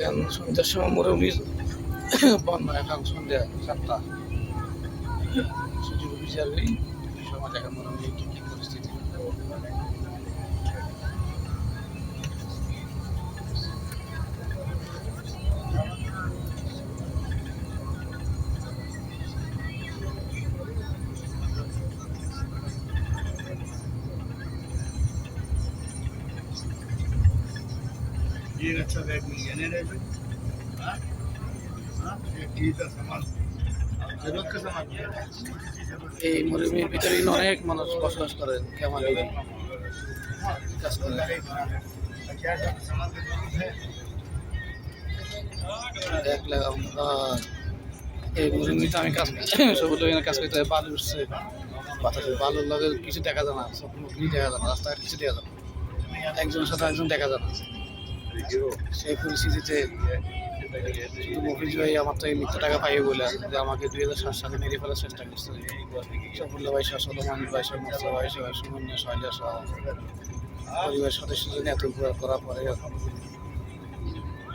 এখন সন্ধ্যার সময় মুরব্বীর বন্যা, এখন সন্ধ্যা 7টা। সুযোগ বিচার করি সময় দেখেন মুরব্বী কি কি পরিস্থিতি। ये अच्छा बैग मिल गया नहीं रहे जरूरत का सामान এই মরুভূমির ভিতরে অনেক মানুষ বসবাস করেন, কেমন কাজ করে দেখলাম। এই মরুভূমিতে আমি কাজ সব কাজ করতে হয়, বালু উঠছে বাতাসে, বালুর লগে কিছু দেখা যায় না, সব মুখই দেখা যায় না, রাস্তাঘাট কিছু দেখা যায় না, একজনের সাথে একজন দেখা যায় না। সেই পরিস্থিতিতে শুধু মফিজ ভাই আমার তো এই মিথ্যা টাকা পাইয়ে বলে যে আমাকে 2007 সালে মেরে ফেলার চেষ্টা করছে। সফুল্লা ভাই সহ, সলমান ভাই সহ, মোস্তফা ভাই সহ, সুমন্য শৈলা সহ পরিবারের সদস্যদের এত উপকার করার পরে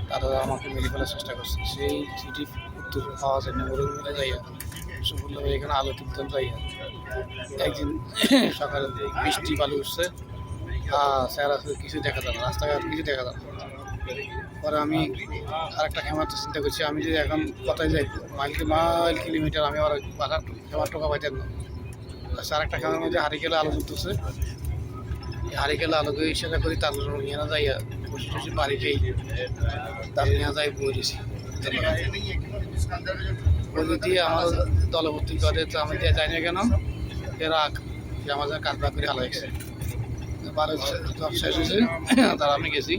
তারা আমাকে মেরে ফেলার চেষ্টা করছে। সেই চিঠি উত্তর পাওয়া যায় না, ওরে মিলে যাইয়া সফুল্লা ভাই এখানে আলো তুলতেন যাইয়া একদিন সকালে বৃষ্টি বালু উঠছে, স্যার আসলে কিছু দেখা যায় না, রাস্তাঘাট কিছু দেখা যায় না। পরে আমি আরেকটা ক্যামেরাতে চিন্তা করছি, আমি যদি এখন কোথায় যাই মাইল কিলোমিটার, আমি আবার বাসার ক্যামেরা টোকা পাইতেন না। আরেকটা ক্যামেরার মধ্যে হারিকেলে আলো জ্বলতেছে, হারিকেলে আলোকে ইশারা করি, তারপর নিয়ে না যাই বসে বসে বাড়ি খেয়ে তার নিয়ে যাই বলেছি বলে দিয়ে আমার দলভর্তি করে। তো আমি যাই না কেন রাখ যে আমার যেন কাজ বাদ করে হালা গেছে, বারো শেষ হয়েছে, তারা আমি গেছি,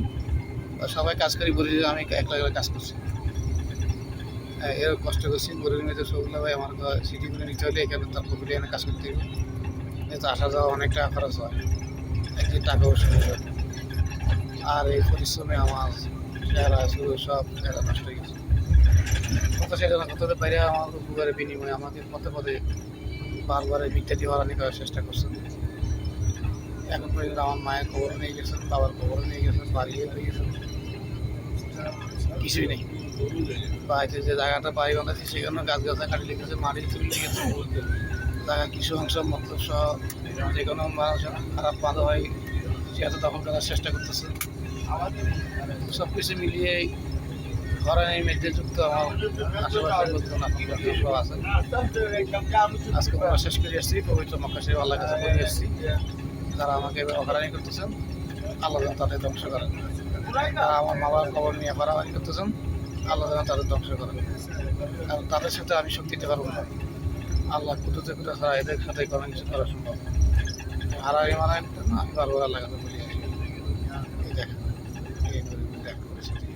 সবাই কাজ করি বলে আমি একলা কাজ করছি। এরকম কষ্ট করছি মরুভূমিতে। সবগুলো ভাই আমার সিটিগুলো নিতে হলে এখানে তার পুকুরে এনে কাজ করতে হবে, যেহেতু আসা যাওয়া অনেক টাকা খরচ হয়, একদিন টাকাও সমস্যা। আর এই পরিশ্রমে আমার চেহারা সব চেহারা নষ্ট হয়ে গেছে। কত সেটা না, কত বাইরে আমার উপকারের বিনিময়ে আমাকে পথে পথে বারবার মিথ্যাটি হরানি করার চেষ্টা করছে। এখন পর্যন্ত আমার মায়ের খবর নিয়ে গেছেন, বাবার খবর নিয়ে গেছেন, বাড়িয়ে হয়ে গেছেন, কিছুই নেই। বাড়িতে যে জায়গাটা বাড়ি বানাচ্ছি সেখানে গাছ গাছা কাটি লেগেছে, মাটি তুলে লেগেছে, জায়গা কিছু অংশ মতলব সহ যে কোনো মানুষ খারাপ বাধা হয় সেটা দখল করার চেষ্টা করতেছে। সব কিছু মিলিয়ে ধরনের মধ্যে যুক্ত আমার আশেপাশের লোকজন সব আছে। আজকে আমরা শেষ করে এসেছি পবিত্র মক্কা শরীফ আল্লাহর কাছে বলে এসেছি, যারা আমাকে অপরাধী করতেছেন আল্লাহ যেন তাদের ধ্বংস করেন, তারা আমার মা বাবার খবর নিয়ে হারাহারি করতেছেন আল্লাহ যেন তাদের ধ্বংস করেন। কারণ তাদের সাথে আমি শক্তি দিতে পারবো না, আল্লাহ কুদরতে কুদরত ছাড়া এদের সাথে কোনো কিছু করা সম্ভব। হারাহারি মারা না, আমি বারবার আল্লাহ কাছে বলি আসি। এই দেখেন এই দেখ পরিস্থিতি।